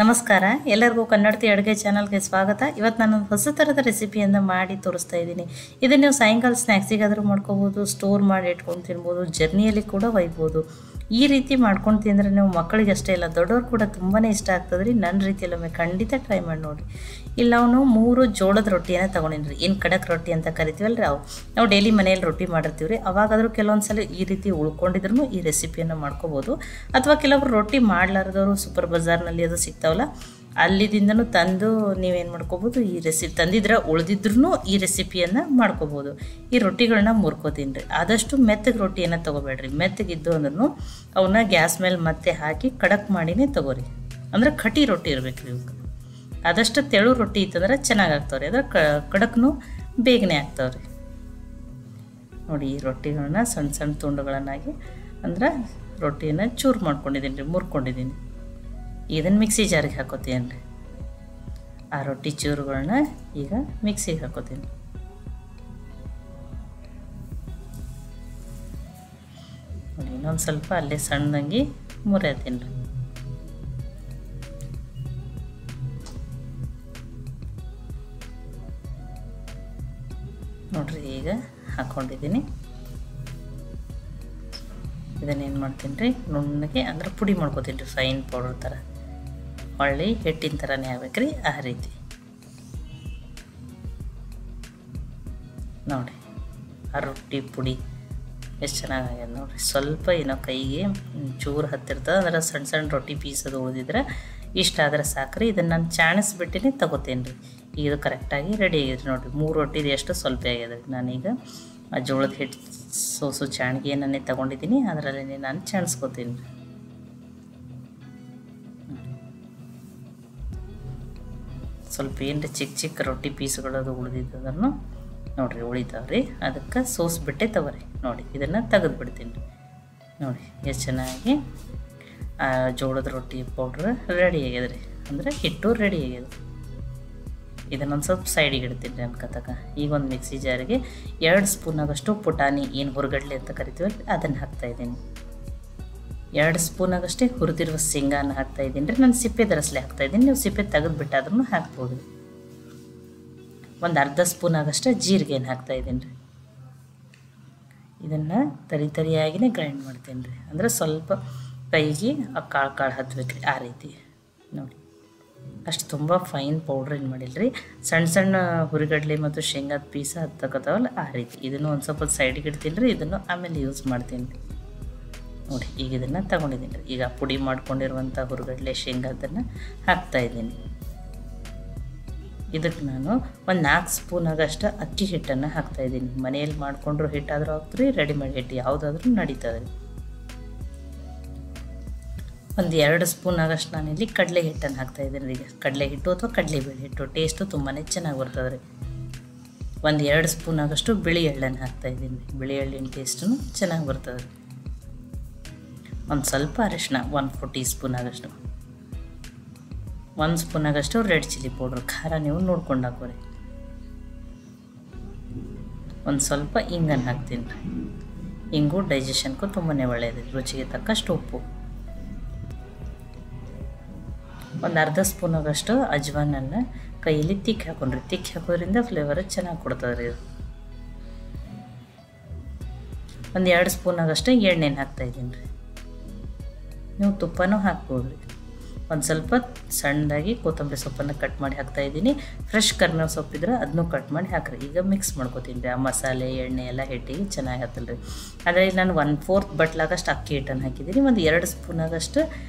ನಮಸ್ಕಾರ ಎಲ್ಲರಿಗೂ ಕನ್ನಡತಿ ಅಡುಗೆ ಚಾನಲ್ಗೆ ಸ್ವಾಗತ. ಇವತ್ತು ನಾನು ಹೊಸ ಥರದ ರೆಸಿಪಿಯನ್ನು ಮಾಡಿ ತೋರಿಸ್ತಾ ಇದ್ದೀನಿ. ಇದನ್ನು ನೀವು ಸಾಯಂಕಾಲ ಸ್ನ್ಯಾಕ್ಸಿಗಾದರೂ ಮಾಡ್ಕೋಬೋದು, ಸ್ಟೋರ್ ಮಾಡಿ ಇಟ್ಕೊಂಡು ತಿನ್ಬೋದು, ಜರ್ನಿಯಲ್ಲಿ ಕೂಡ ಒಯ್ಬೋದು. ಈ ರೀತಿ ಮಾಡ್ಕೊಂಡು ತಿಂದರೆ ನೀವು ಮಕ್ಕಳಿಗೆ ಅಷ್ಟೇ ಇಲ್ಲ, ದೊಡ್ಡವ್ರು ಕೂಡ ತುಂಬಾ ಇಷ್ಟ ಆಗ್ತದೆ ರೀ. ನನ್ನ ರೀತಿಯಲ್ಲೊಮ್ಮೆ ಖಂಡಿತ ಟ್ರೈ ಮಾಡಿ ನೋಡಿ. ಇಲ್ಲ ಅವನು 3 ಜೋಳದ ರೊಟ್ಟಿಯನ್ನು ತೊಗೊಂಡಿನಿ. ಏನು ಕಡಕ್ ರೊಟ್ಟಿ ಅಂತ ಕರಿತೀವಲ್ಲ ರೀ, ನಾವು ಡೈಲಿ ಮನೆಯಲ್ಲಿ ರೊಟ್ಟಿ ಮಾಡಿರ್ತೀವಿ ರೀ. ಅವಾಗಾದರೂ ಕೆಲವೊಂದು ಸಲ ಈ ರೀತಿ ಉಳ್ಕೊಂಡಿದ್ರೂ ಈ ರೆಸಿಪಿಯನ್ನು ಮಾಡ್ಕೋಬೋದು. ಅಥವಾ ಕೆಲವರು ರೊಟ್ಟಿ ಮಾಡಲಾರ್ದವರು ಸೂಪರ್ ಬಜಾರ್ನಲ್ಲಿ ಅದು ಸಿಗ್ತಾವಲ್ಲ, ಅಲ್ಲಿದಿಂದನೂ ತಂದು ನೀವೇನು ಮಾಡ್ಕೋಬೋದು, ಈ ರೆಸಿಪಿ ತಂದಿದ್ರೆ ಉಳಿದಿದ್ರೂ ಈ ರೆಸಿಪಿಯನ್ನು ಮಾಡ್ಕೋಬೋದು. ಈ ರೊಟ್ಟಿಗಳನ್ನ ಮುರ್ಕೋತೀನಿ ರೀ. ಆದಷ್ಟು ಮೆತ್ತಗೆ ರೊಟ್ಟಿಯನ್ನು ತೊಗೋಬೇಡ್ರಿ. ಮೆತ್ತಗಿದ್ದು ಅಂದ್ರೂ ಅವನ್ನ ಗ್ಯಾಸ್ ಮೇಲೆ ಮತ್ತೆ ಹಾಕಿ ಕಡಕ್ ಮಾಡಿನೇ ತೊಗೋರಿ. ಅಂದರೆ ಕಟಿ ರೊಟ್ಟಿ ಇರಬೇಕು ರೀ ಇವಕ್ಕೆ. ಆದಷ್ಟು ತೆಳು ರೊಟ್ಟಿ ಇತ್ತಂದ್ರೆ ಚೆನ್ನಾಗಿ ಆಗ್ತಾವ್ರಿ, ಅಂದ್ರೆ ಕಡಕ್ನೂ ಬೇಗನೆ ಆಗ್ತಾವ್ರಿ. ನೋಡಿ, ಈ ರೊಟ್ಟಿಗಳನ್ನ ಸಣ್ಣ ಸಣ್ಣ ತುಂಡುಗಳನ್ನಾಗಿ ಅಂದ್ರೆ ರೊಟ್ಟಿಯನ್ನು ಚೂರು ಮಾಡ್ಕೊಂಡಿದ್ದೀನಿ ರೀ, ಮುರ್ಕೊಂಡಿದ್ದೀನಿ. ಇದನ್ನು ಮಿಕ್ಸಿ ಜಾರಿಗೆ ಹಾಕೋತೀನಿ ರೀ. ಆ ರೊಟ್ಟಿ ಚೂರುಗಳನ್ನ ಈಗ ಮಿಕ್ಸಿಗೆ ಹಾಕೋತೀನಿ. ನೋಡಿ, ಇನ್ನೊಂದು ಸ್ವಲ್ಪ ಅಲ್ಲೇ ಸಣ್ಣದಾಗಿ ಮುರಿಯತೀನಿ ರೀ. ನೋಡ್ರಿ, ಈಗ ಹಾಕ್ಕೊಂಡಿದ್ದೀನಿ. ಇದನ್ನೇನು ಮಾಡ್ತೀನಿ ರೀ, ನುಣ್ಣಗೆ ಅಂದ್ರೆ ಪುಡಿ ಮಾಡ್ಕೋತೀನಿ ರೀ, ಫೈನ್ ಪೌಡರ್ ಥರ. ಹೊಳ್ಳಿ ಹಿಟ್ಟಿನ ಥರನೇ ಆಗ್ಬೇಕ್ರಿ, ಆ ರೀತಿ. ನೋಡಿ, ಆ ರೊಟ್ಟಿ ಪುಡಿ ಎಷ್ಟು ಚೆನ್ನಾಗಾಗ್ಯದ ನೋಡಿರಿ. ಸ್ವಲ್ಪ ಏನೋ ಕೈಗೆ ಚೂರು ಹತ್ತಿರ್ತದೆ, ಅಂದ್ರೆ ಸಣ್ಣ ಸಣ್ಣ ರೊಟ್ಟಿ ಪೀಸ್ ಅದು ಉಳಿದಿದ್ರೆ ಇಷ್ಟ ಆದರೆ ಸಾಕ್ರಿ. ಇದನ್ನು ನಾನು ಚಾಣಿಸ್ಬಿಟ್ಟಿನೇ ತಗೋತೀನಿ ರೀ. ಇದು ಕರೆಕ್ಟಾಗಿ ರೆಡಿ ಆಗಿದ್ರಿ. ನೋಡಿರಿ, 3 ರೊಟ್ಟಿದು ಎಷ್ಟು ಸ್ವಲ್ಪ ಆಗ್ಯದ ರೀ. ನಾನೀಗ ಆ ಜೋಳದ ಹಿಟ್ಟು ಸೋಸು ಚಾಣಿಗೆಯನ್ನೇ ತೊಗೊಂಡಿದ್ದೀನಿ, ಅದರಲ್ಲಿ ನಾನು ಚಾಣಿಸ್ಕೋತೀನಿ ರೀ. ಸ್ವಲ್ಪ ಏನರ ಚಿಕ್ಕ ಚಿಕ್ಕ ರೊಟ್ಟಿ ಪೀಸ್ಗಳದು ಉಳಿದಿದ್ದದನ್ನು ನೋಡಿರಿ ಉಳಿತಾವ್ರಿ. ಅದಕ್ಕೆ ಸೋಸ್ಬಿಟ್ಟೆ ತಗೋರಿ. ನೋಡಿ, ಇದನ್ನು ತೆಗೆದು ಬಿಡ್ತೀನಿ ರೀ. ನೋಡಿ ಎಷ್ಟು ಚೆನ್ನಾಗಿ ಜೋಳದ ರೊಟ್ಟಿ ಪೌಡ್ರ್ ರೆಡಿ ಆಗ್ಯದ ರೀ, ಅಂದರೆ ಹಿಟ್ಟು ರೆಡಿ ಆಗ್ಯದ. ಇದನ್ನೊಂದು ಸ್ವಲ್ಪ ಸೈಡಿಗೆ ಇಡ್ತೀನಿ ರೀ ಅನ್ಕತಕ. ಈಗ ಒಂದು ಮಿಕ್ಸಿ ಜಾರಿಗೆ 2 ಸ್ಪೂನ್ ಆಗಷ್ಟು ಪುಟಾಣಿ, ಏನು ಹುರ್ಗಡ್ಲೆ ಅಂತ ಕರಿತೀವಲ್ಲ, ಅದನ್ನು ಹಾಕ್ತಾಯಿದ್ದೀನಿ. 2 ಸ್ಪೂನ್ ಆಗಷ್ಟೇ ಹುರಿದಿರುವ ಶೇಂಗಾನ ಹಾಕ್ತಾಯಿದ್ದೀನಿ ರೀ. ನಾನು ಸಿಪ್ಪೆ ದರಸ್ಲೆ ಹಾಕ್ತಾಯಿದ್ದೀನಿ, ನೀವು ಸಿಪ್ಪೆ ತೆಗೆದು ಬಿಟ್ಟಾದ್ರೂ ಹಾಕ್ಬೋದು. ಒಂದು ಅರ್ಧ ಸ್ಪೂನ್ ಆಗಷ್ಟು ಜೀರಿಗೆನ ಹಾಕ್ತಾಯಿದ್ದೀನಿ ರೀ. ಇದನ್ನು ತರಿಯಾಗಿನೇ ಗ್ರೈಂಡ್ ಮಾಡ್ತೀನಿ ರೀ, ಅಂದರೆ ಸ್ವಲ್ಪ ಕೈಗೆ ಆ ಕಾಳು ಹತ್ಬೇಕು ರೀ, ಆ ರೀತಿ. ನೋಡಿ, ಅಷ್ಟು ತುಂಬ ಫೈನ್ ಪೌಡ್ರ್ ಏನು ಮಾಡಿಲ್ಲ ರೀ. ಸಣ್ಣ ಸಣ್ಣ ಹುರಿಗಡ್ಲೆ ಮತ್ತು ಶೇಂಗಾದ ಪೀಸ ಹತ್ತಕತ್ತಾವಲ್ಲ, ಆ ರೀತಿ. ಇದನ್ನು ಒಂದು ಸ್ವಲ್ಪ ಸೈಡಿಗೆ ಇಡ್ತೀನಿ ರೀ. ಇದನ್ನು ಆಮೇಲೆ ಯೂಸ್ ಮಾಡ್ತೀನಿ ರೀ. ನೋಡಿ, ಈಗ ಇದನ್ನು ತೊಗೊಂಡಿದ್ದೀನಿ ರೀ. ಈಗ ಪುಡಿ ಮಾಡ್ಕೊಂಡಿರುವಂಥ ಹುರಿಗಡ್ಲೆ ಶೇಂಗಾದನ್ನು ಹಾಕ್ತಾಯಿದ್ದೀನಿ. ಇದಕ್ಕೆ ನಾನು ಒಂದು 4 ಸ್ಪೂನ್ ಆಗಷ್ಟು ಅಕ್ಕಿ ಹಿಟ್ಟನ್ನು ಹಾಕ್ತಾಯಿದ್ದೀನಿ. ಮನೆಯಲ್ಲಿ ಮಾಡಿಕೊಂಡ್ರು ಹಿಟ್ಟಾದರೂ ಆಗ್ತದೆ, ರೆಡಿಮೇಡ್ ಹಿಟ್ಟು ಯಾವುದಾದ್ರೂ ನಡೀತದೆ ರೀ. ಒಂದು 2 ಸ್ಪೂನ್ ಆಗಷ್ಟು ನಾನಿಲ್ಲಿ ಕಡಲೆ ಹಿಟ್ಟನ್ನು ಹಾಕ್ತಾಯಿದ್ದೀನಿ ರೀ. ಕಡಲೆ ಹಿಟ್ಟು ಅಥವಾ ಕಡಲೆಬೇಳೆ ಹಿಟ್ಟು ಟೇಸ್ಟು ತುಂಬಾ ಚೆನ್ನಾಗಿ ಬರ್ತದೆ ರೀ. ಒಂದು 2 ಸ್ಪೂನ್ ಆಗಷ್ಟು ಬಿಳಿ ಎಳ್ಳನ್ನು ಹಾಕ್ತಾಯಿದ್ದೀನಿ ರೀ. ಬಿಳಿ ಎಳ್ಳಿನ ಟೇಸ್ಟೂ ಚೆನ್ನಾಗಿ ಬರ್ತದೆ ರೀ. ಒಂದು ಸ್ವಲ್ಪ ಅರಿಶಿನ, 1/4 ಟೀ ಸ್ಪೂನ್ ಆಗಷ್ಟು. 1 ಸ್ಪೂನ್ ಆಗಷ್ಟು ರೆಡ್ ಚಿಲ್ಲಿ ಪೌಡ್ರ್, ಖಾರ ನೀವು ನೋಡ್ಕೊಂಡು ಹಾಕೋರಿ. ಒಂದು ಸ್ವಲ್ಪ ಇಂಗನ್ನು ಹಾಕ್ತೀನಿ ರೀ. ಇಂಗು ಡೈಜೆಷನ್ಗೂ ತುಂಬಾ ಒಳ್ಳೆಯದು. ರುಚಿಗೆ ತಕ್ಕಷ್ಟು ಉಪ್ಪು. ಒಂದು ಅರ್ಧ ಸ್ಪೂನ್ ಆಗಷ್ಟು ಅಜ್ವಾನನ್ನು ಕೈಯಲ್ಲಿ ತಿಕ್ಕಿ ಹಾಕೊಂಡ್ರಿ. ತಿಕ್ಕಿ ಹಾಕೋದ್ರಿಂದ ಫ್ಲೇವರ್ ಚೆನ್ನಾಗಿ ಕೊಡ್ತದೆ ರೀ. ಒಂದು 2 ಸ್ಪೂನ್ ಆಗಷ್ಟು ಎಣ್ಣೆನ ಹಾಕ್ತಾಯಿದ್ದೀನಿ ರೀ. ನೀವು ತುಪ್ಪನೂ ಹಾಕ್ಬೋದು ರೀ. ಒಂದು ಸ್ವಲ್ಪ ಸಣ್ಣದಾಗಿ ಕೊತ್ತಂಬರಿ ಸೊಪ್ಪನ್ನು ಕಟ್ ಮಾಡಿ ಹಾಕ್ತಾಯಿದ್ದೀನಿ. ಫ್ರೆಶ್ ಕರ್ಬೇವು ಸೊಪ್ಪಿದ್ರೆ ಅದನ್ನೂ ಕಟ್ ಮಾಡಿ ಹಾಕ್ರಿ. ಈಗ ಮಿಕ್ಸ್ ಮಾಡ್ಕೊತೀನಿ ರೀ. ಆ ಮಸಾಲೆ ಎಣ್ಣೆ ಎಲ್ಲ ಹಿಟ್ಟಿಗೆ ಚೆನ್ನಾಗಿ ಹಾಕಲ್ಲ ರೀ. ಅದರಲ್ಲಿ ನಾನು 1/4 ಬಟ್ಲಾಗಷ್ಟು ಅಕ್ಕಿ ಹಿಟ್ಟನ್ನು ಹಾಕಿದ್ದೀನಿ. ಒಂದು 2 ಸ್ಪೂನ್ ಆಗಷ್ಟು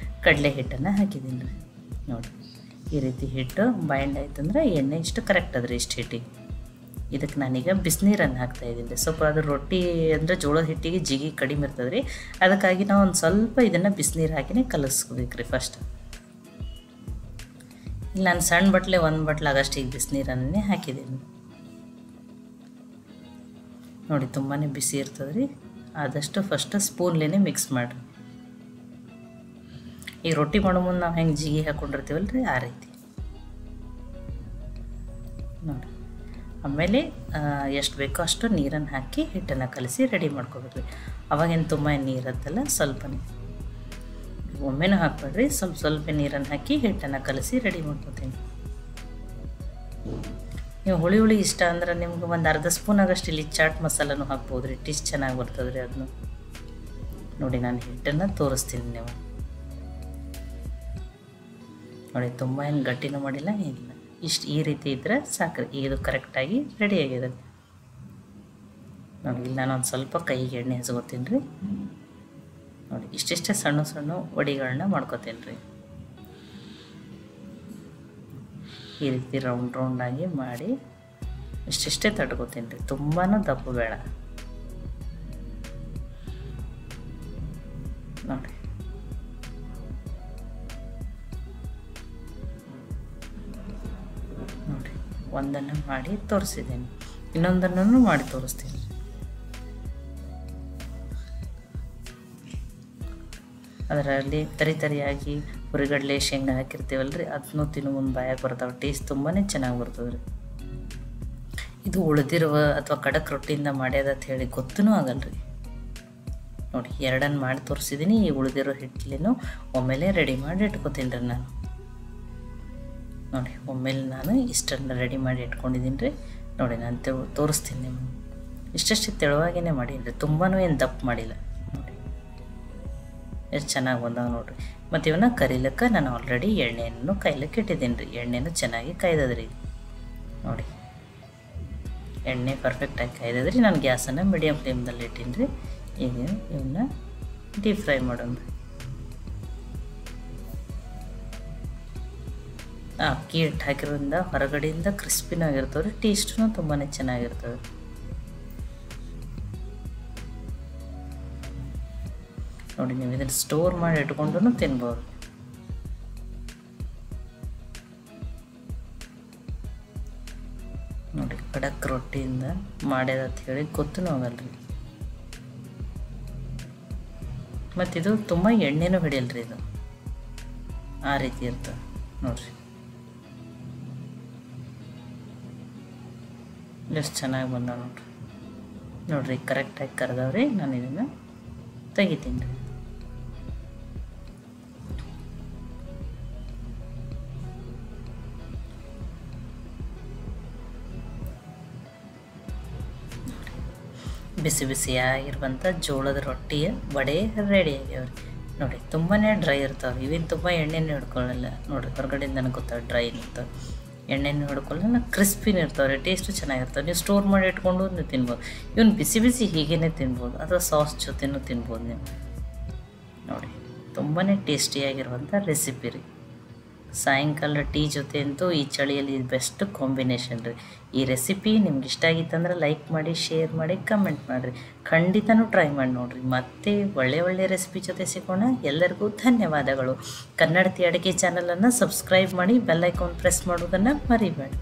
ಕಡಲೆ ಹಿಟ್ಟನ್ನು ಹಾಕಿದ್ದೀನಿ ರೀ. ನೋಡಿ, ಈ ರೀತಿ ಹಿಟ್ಟು ಬೈಂಡ್ ಆಯ್ತಂದ್ರೆ ಎಣ್ಣೆ ಇಷ್ಟು ಕರೆಕ್ಟ್ ಅದ ರೀ, ಇಷ್ಟು ಹಿಟ್ಟಿಗೆ. ಇದಕ್ಕೆ ನಾನೀಗ ಬಿಸಿನೀರನ್ನು ಹಾಕ್ತಾಯಿದ್ದೀನಿ ರೀ. ಸ್ವಲ್ಪ ಅದು ರೊಟ್ಟಿ ಅಂದರೆ ಜೋಳದ ಹಿಟ್ಟಿಗೆ ಜಿಗಿ ಕಡಿಮೆ ಇರ್ತದೆ ರೀ. ಅದಕ್ಕಾಗಿ ನಾವು ಒಂದು ಸ್ವಲ್ಪ ಇದನ್ನು ಬಿಸಿನೀರು ಹಾಕಿನೇ ಕಲಿಸ್ಕೋಬೇಕು ರೀ ಫಸ್ಟ್. ಇಲ್ಲಿ ನಾನು ಸಣ್ಣ ಬಟ್ಲೆ 1 ಬಟ್ಲಾಗಷ್ಟು ಈಗ ಬಿಸಿನೀರನ್ನೇ ಹಾಕಿದ್ದೀನಿ. ನೋಡಿ, ತುಂಬಾ ಬಿಸಿ ಇರ್ತದೆ ರೀ. ಆದಷ್ಟು ಫಸ್ಟ್ ಸ್ಪೂನ್ಲೇನೆ ಮಿಕ್ಸ್ ಮಾಡಿರಿ. ಈಗ ರೊಟ್ಟಿ ಮಾಡೋ ಮುಂದೆ ನಾವು ಹೆಂಗೆ ಜಿಗಿ ಹಾಕ್ಕೊಂಡಿರ್ತೀವಲ್ಲ ರೀ, ಆ ರೀತಿ. ನೋಡಿ, ಆಮೇಲೆ ಎಷ್ಟು ಬೇಕೋ ಅಷ್ಟು ನೀರನ್ನು ಹಾಕಿ ಹಿಟ್ಟನ್ನು ಕಲಸಿ ರೆಡಿ ಮಾಡ್ಕೋಬೇಕು ರೀ. ಅವಾಗೇನು ತುಂಬ ನೀರು ಇರುತ್ತಲ್ಲ, ಸ್ವಲ್ಪನೇ. ನೋಡಿ ಒಮ್ಮೆನೂ ಹಾಕ್ಬೇಡ್ರಿ, ಸ್ವಲ್ಪ ಸ್ವಲ್ಪ ನೀರನ್ನು ಹಾಕಿ ಹಿಟ್ಟನ್ನು ಕಲಸಿ ರೆಡಿ ಮಾಡ್ಕೊತೀನಿ. ನೀವು ಹುಳಿ ಹುಳಿ ಇಷ್ಟ ಅಂದ್ರೆ ನಿಮ್ಗೆ ಒಂದು ಅರ್ಧ ಸ್ಪೂನ್ ಆಗಷ್ಟು ಇಲ್ಲಿ ಚಾಟ್ ಮಸಾಲನೂ ಹಾಕ್ಬೋದು ರೀ, ಟೇಸ್ಟ್ ಚೆನ್ನಾಗಿ ಬರ್ತದೆ ರೀ ಅದನ್ನು. ನೋಡಿ ನಾನು ಹಿಟ್ಟನ್ನು ತೋರಿಸ್ತೀನಿ. ನೀವು ನೋಡಿ ತುಂಬ ಏನು ಗಟ್ಟಿನೂ ಮಾಡಿಲ್ಲ ಏನಿಲ್ಲ, ಈ ರೀತಿ ಇದ್ದರೆ ಸಾಕ್ರಿ. ಇದು ಕರೆಕ್ಟಾಗಿ ರೆಡಿಯಾಗಿದೆ ನೋಡಿ. ಇಲ್ಲಿ ನಾನು ಒಂದು ಸ್ವಲ್ಪ ಕೈಗೆ ಎಣ್ಣೆ ಹಚ್ಕೋತೀನಿ ರೀ. ನೋಡಿ ಇಷ್ಟಿಷ್ಟೇ ಸಣ್ಣ ಸಣ್ಣ ವಡಿಗಳನ್ನ ಮಾಡ್ಕೋತೀನಿ ರೀ. ಈ ರೀತಿ ರೌಂಡಾಗಿ ಮಾಡಿ ಇಷ್ಟಿಷ್ಟೇ ತಡ್ಕೋತೀನಿ ರೀ, ತುಂಬಾ ದಪ್ಪ ಬೇಡ ನೋಡಿ. ನೋಡಿ ಒಂದನ್ನು ಮಾಡಿ ತೋರಿಸಿದ್ದೀನಿ, ಇನ್ನೊಂದನ್ನು ಮಾಡಿ ತೋರಿಸ್ತೀನಿ. ಅದರಲ್ಲಿ ತರಿಯಾಗಿ ಹುರಿಗಡಲೆ ಶೇಂಗಾ ಹಾಕಿರ್ತೀವಲ್ರಿ, ಅದನ್ನು ತಿನ್ನು ಮುಂದೆ ಬಾಯಾಗಿ ಬರ್ತಾವೆ, ಟೇಸ್ಟ್ ತುಂಬಾ ಚೆನ್ನಾಗಿ ಬರ್ತದೆ ರೀ. ಇದು ಉಳಿದಿರುವ ಅಥವಾ ಖಡಕ್ ರೊಟ್ಟಿಯಿಂದ ಮಾಡ್ಯದ ಅಂತ ಹೇಳಿ ಗೊತ್ತೂ ಆಗಲ್ರಿ. ನೋಡಿ ಎರಡನ್ನು ಮಾಡಿ ತೋರಿಸಿದ್ದೀನಿ. ಈ ಉಳಿದಿರೋ ಹಿಟ್ಟಲಿನೂ ಒಮ್ಮೆಲೆ ರೆಡಿ ಮಾಡಿ ಇಟ್ಕೊತೀನಿ ರೀ ನಾನು. ನೋಡಿ ಒಮ್ಮೆಲೆ ನಾನು ಇಷ್ಟನ್ನು ರೆಡಿ ಮಾಡಿ ಇಟ್ಕೊಂಡಿದ್ದೀನಿ ರೀ. ನೋಡಿ ನಾನು ತೋರಿಸ್ತೀನಿ ನಿಮಗೆ. ಇಷ್ಟಷ್ಟು ತೆಳುವಾಗಿಯೇ ಮಾಡೀನಿ ರೀ, ತುಂಬಾ ಏನು ದಪ್ಪ ಮಾಡಿಲ್ಲ. ನೋಡಿ ಎಷ್ಟು ಚೆನ್ನಾಗಿ ಬಂದಾವ ನೋಡಿರಿ. ಮತ್ತು ಇವನ್ನ ಕರಿಲಿಕ್ಕೆ ನಾನು ಆಲ್ರೆಡಿ ಎಣ್ಣೆಯನ್ನು ಕಾಯ್ಲಿಕ್ಕೆ ಇಟ್ಟಿದ್ದೀನಿ ರೀ. ಎಣ್ಣೆನೂ ಚೆನ್ನಾಗಿ ಕಾಯ್ದದ್ರಿ. ನೋಡಿ ಎಣ್ಣೆ ಪರ್ಫೆಕ್ಟಾಗಿ ಕಾಯ್ದದ್ರಿ. ನಾನು ಗ್ಯಾಸನ್ನು ಮೀಡಿಯಮ್ ಫ್ಲೇಮ್ದಲ್ಲಿ ಇಟ್ಟೀನಿ ರೀ. ಈಗ ಇವನ್ನ ಡೀಪ್ ಫ್ರೈ ಮಾಡೋಣ ರೀ. ಅಕ್ಕಿ ಹಿಟ್ಟು ಹಾಕಿರೋದ್ರಿಂದ ಹೊರಗಡೆಯಿಂದ ಕ್ರಿಸ್ಪಿನಾಗಿರ್ತವೆ ರೀ, ಟೇಸ್ಟೂ ತುಂಬಾ ಚೆನ್ನಾಗಿರ್ತವೆ. ನೋಡಿ ನೀವು ಇದನ್ನು ಸ್ಟೋರ್ ಮಾಡಿ ಇಟ್ಕೊಂಡು ತಿನ್ಬೋದು. ನೋಡಿ ಖಡಕ್ ರೊಟ್ಟಿಯಿಂದ ಮಾಡ್ಯದ ಅಂತ ಹೇಳಿ ಗೊತ್ತೂ ಆಗಲ್ರಿ. ಮತ್ತಿದು ತುಂಬ ಎಣ್ಣೆನೂ ಹಿಡಿಯಲ್ರಿ, ಇದು ಆ ರೀತಿ ಇರ್ತದೆ ನೋಡ್ರಿ. ಎಷ್ಟು ಚೆನ್ನಾಗಿ ಬಂದಾವ ನೋಡ್ರಿ. ನೋಡ್ರಿ ಕರೆಕ್ಟಾಗಿ ಕರೆದವ್ರಿ. ನಾನು ಇದನ್ನು ತೆಗಿತೀನಿ ರೀ. ಬಿಸಿ ಬಿಸಿಯಾಗಿರುವಂಥ ಜೋಳದ ರೊಟ್ಟಿಯ ವಡೆ ರೆಡಿ ಆಗ್ಯಾವ್ರಿ. ನೋಡಿ ತುಂಬಾ ಡ್ರೈ ಇರ್ತಾವೆ, ಇವೇನು ತುಂಬ ಎಣ್ಣೆನೂ ಹಿಡ್ಕೊಳ್ಳಲ್ಲ. ನೋಡಿರಿ ಹೊರಗಡೆಯಿಂದ ನನಗೆ ಗೊತ್ತಾಗ ಡ್ರೈ ಇರ್ತಾವೆ, ಎಣ್ಣೆನೂ ಹಿಡ್ಕೊಳ್ಳಲ್ಲ, ಕ್ರಿಸ್ಪಿನೂ ಇರ್ತಾವೆ ರೀ, ಟೇಸ್ಟು ಚೆನ್ನಾಗಿರ್ತವೆ. ನೀವು ಸ್ಟೋರ್ ಮಾಡಿ ಇಟ್ಕೊಂಡು ನೀವು ತಿನ್ಬೋದು. ಇವನು ಬಿಸಿ ಬಿಸಿ ಹೀಗೇ ತಿನ್ಬೋದು, ಅಥವಾ ಸಾಸ್ ಜೊತೆನೂ ತಿನ್ಬೋದು ನೀವು. ನೋಡಿ ತುಂಬಾ ಟೇಸ್ಟಿಯಾಗಿರುವಂಥ ರೆಸಿಪಿ ರೀ. ಸಾಯಂಕಾಲ ಟೀ ಜೊತೆ ಅಂತೂ ಈ ಚಳಿಯಲ್ಲಿ ಬೆಸ್ಟ್ ಕಾಂಬಿನೇಷನ್ ರೀ. ಈ ರೆಸಿಪಿ ನಿಮ್ಗೆ ಇಷ್ಟ ಆಗಿತ್ತಂದ್ರೆ ಲೈಕ್ ಮಾಡಿ, ಶೇರ್ ಮಾಡಿ, ಕಮೆಂಟ್ ಮಾಡಿರಿ. ಖಂಡಿತನೂ ಟ್ರೈ ಮಾಡಿ ನೋಡಿರಿ. ಮತ್ತೆ ಒಳ್ಳೆ ರೆಸಿಪಿ ಜೊತೆ ಸಿಗೋಣ. ಎಲ್ಲರಿಗೂ ಧನ್ಯವಾದಗಳು. ಕನ್ನಡತಿ ಅಡುಗೆ ಚಾನಲನ್ನು ಸಬ್ಸ್ಕ್ರೈಬ್ ಮಾಡಿ, ಬೆಲ್ ಐಕಾನ್ ಪ್ರೆಸ್ ಮಾಡೋದನ್ನು ಮರಿಬೇಡಿ.